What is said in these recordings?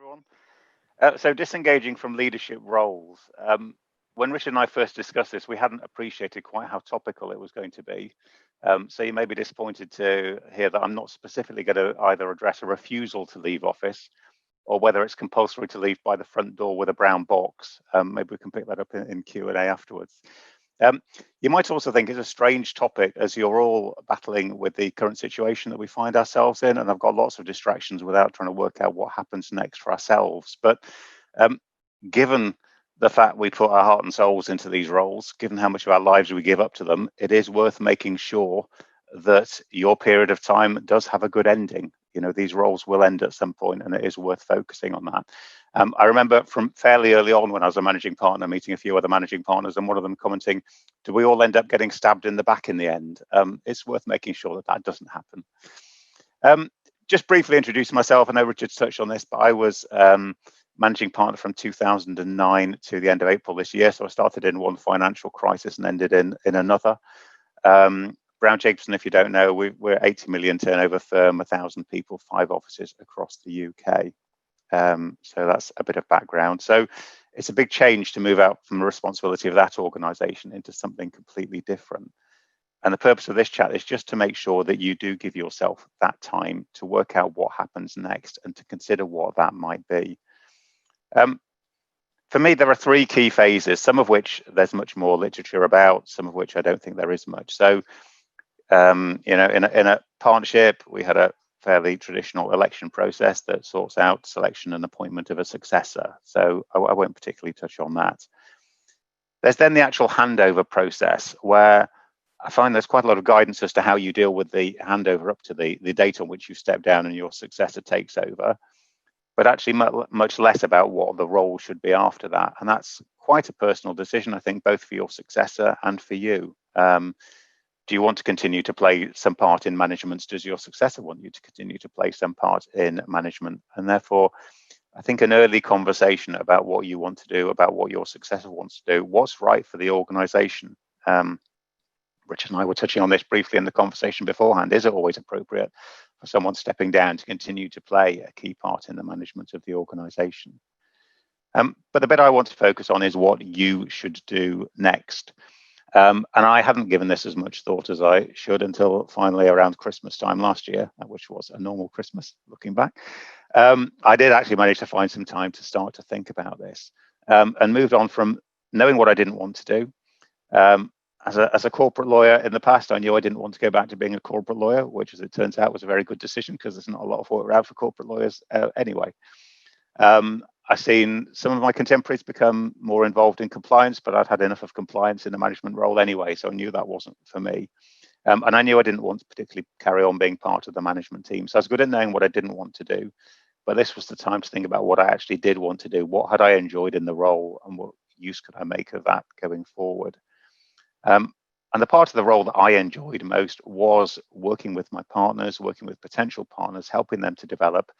everyone. So disengaging from leadership roles. When Richard and I first discussed this, we hadn't appreciated quite how topical it was going to be. So you may be disappointed to hear that I'm not specifically going to either address a refusal to leave office or whether it's compulsory to leave by the front door with a brown box. Maybe we can pick that up in Q&A afterwards. You might also think it's a strange topic as you're all battling with the current situation that we find ourselves in, and I've got lots of distractions without trying to work out what happens next for ourselves. But given the fact we put our heart and souls into these roles, given how much of our lives we give up to them, it is worth making sure that your period of time does have a good ending. You know, these roles will end at some point, and it is worth focusing on that. I remember from fairly early on when I was a managing partner, meeting a few other managing partners, and one of them commenting, do we all end up getting stabbed in the back in the end? It's worth making sure that that doesn't happen. Just briefly introducing myself, I know Richard's touched on this, but I was managing partner from 2009 to the end of April this year. So I started in one financial crisis and ended in another. Brown Jacobson, if you don't know, we're 80 million turnover firm, 1,000 people, 5 offices across the UK. So that's a bit of background. So it's a big change to move out from the responsibility of that organisation into something completely different. And the purpose of this chat is just to make sure that you do give yourself that time to work out what happens next and to consider what that might be. For me, there are 3 key phases, some of which there's much more literature about, some of which I don't think there is much. So, you know, in a partnership, we had a fairly traditional election process that sorts out selection and appointment of a successor. So I won't particularly touch on that. There's then the actual handover process where I find there's quite a lot of guidance as to how you deal with the handover up to the date on which you step down and your successor takes over, but actually much less about what the role should be after that. And that's quite a personal decision, I think, both for your successor and for you. Do you want to continue to play some part in management? Does your successor want you to continue to play some part in management? And therefore, I think an early conversation about what you want to do, about what your successor wants to do, what's right for the organisation. Richard and I were touching on this briefly in the conversation beforehand. Is it always appropriate for someone stepping down to continue to play a key part in the management of the organisation? But the bit I want to focus on is what you should do next. And I hadn't given this as much thought as I should until finally around Christmas time last year, which was a normal Christmas, looking back. I did actually manage to find some time to start to think about this and moved on from knowing what I didn't want to do. As a corporate lawyer in the past, I knew I didn't want to go back to being a corporate lawyer, which, as it turns out, was a very good decision because there's not a lot of work around for corporate lawyers anyway. I've seen some of my contemporaries become more involved in compliance, but I'd had enough of compliance in the management role anyway, so I knew that wasn't for me. And I knew I didn't want to particularly carry on being part of the management team. So I was good at knowing what I didn't want to do, but this was the time to think about what I actually did want to do. What had I enjoyed in the role and what use could I make of that going forward? And the part of the role that I enjoyed most was working with my partners, working with potential partners, helping them to develop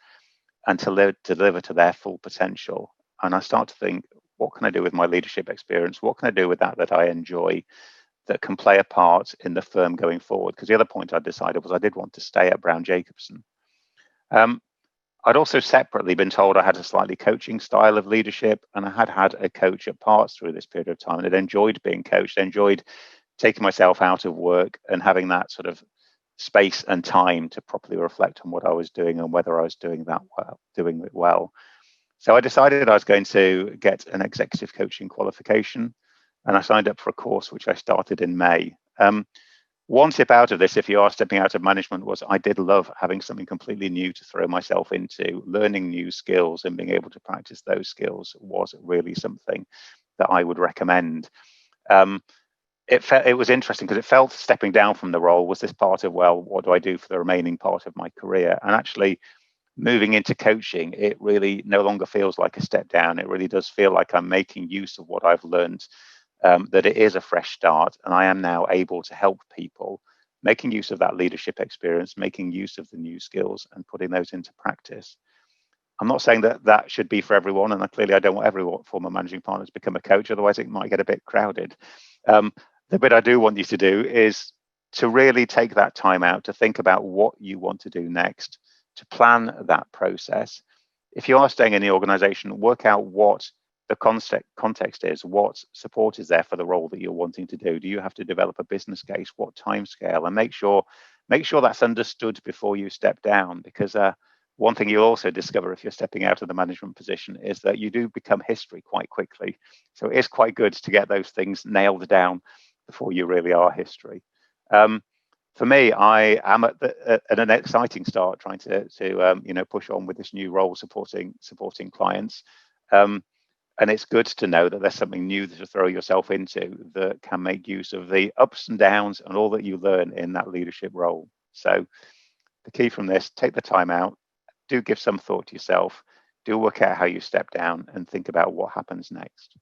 and to deliver to their full potential. And I start to think, what can I do with my leadership experience? What can I do with that I enjoy that can play a part in the firm going forward? Because the other point I decided was I did want to stay at Brown Jacobson. I'd also separately been told I had a slightly coaching style of leadership, and I had had a coach at parts through this period of time, and I'd enjoyed being coached. I enjoyed taking myself out of work and having that sort of space and time to properly reflect on what I was doing and whether I was doing it well. So I decided I was going to get an executive coaching qualification, and I signed up for a course which I started in May. One tip out of this, if you are stepping out of management, was I did love having something completely new to throw myself into. Learning new skills and being able to practice those skills was really something that I would recommend. It was interesting because it felt stepping down from the role was this part of, well, what do I do for the remaining part of my career? And actually moving into coaching, it really no longer feels like a step down. It really does feel like I'm making use of what I've learned, that it is a fresh start. And I am now able to help people, making use of that leadership experience, making use of the new skills and putting those into practice. I'm not saying that that should be for everyone. And clearly I don't want every former managing partner to become a coach. Otherwise it might get a bit crowded. The bit I do want you to do is to really take that time out to think about what you want to do next, to plan that process. if you are staying in the organization, work out what the context is, what support is there for the role that you're wanting to do. Do you have to develop a business case? What time scale? And make sure that's understood before you step down, because one thing you'll also discover if you're stepping out of the management position is that you do become history quite quickly. So it is quite good to get those things nailed down before you really are history. For me, I am at an exciting start, trying to push on with this new role, supporting clients. And it's good to know that there's something new to throw yourself into that can make use of the ups and downs and all that you learn in that leadership role. So the key from this: take the time out, do give some thought to yourself, do work out how you step down, and think about what happens next.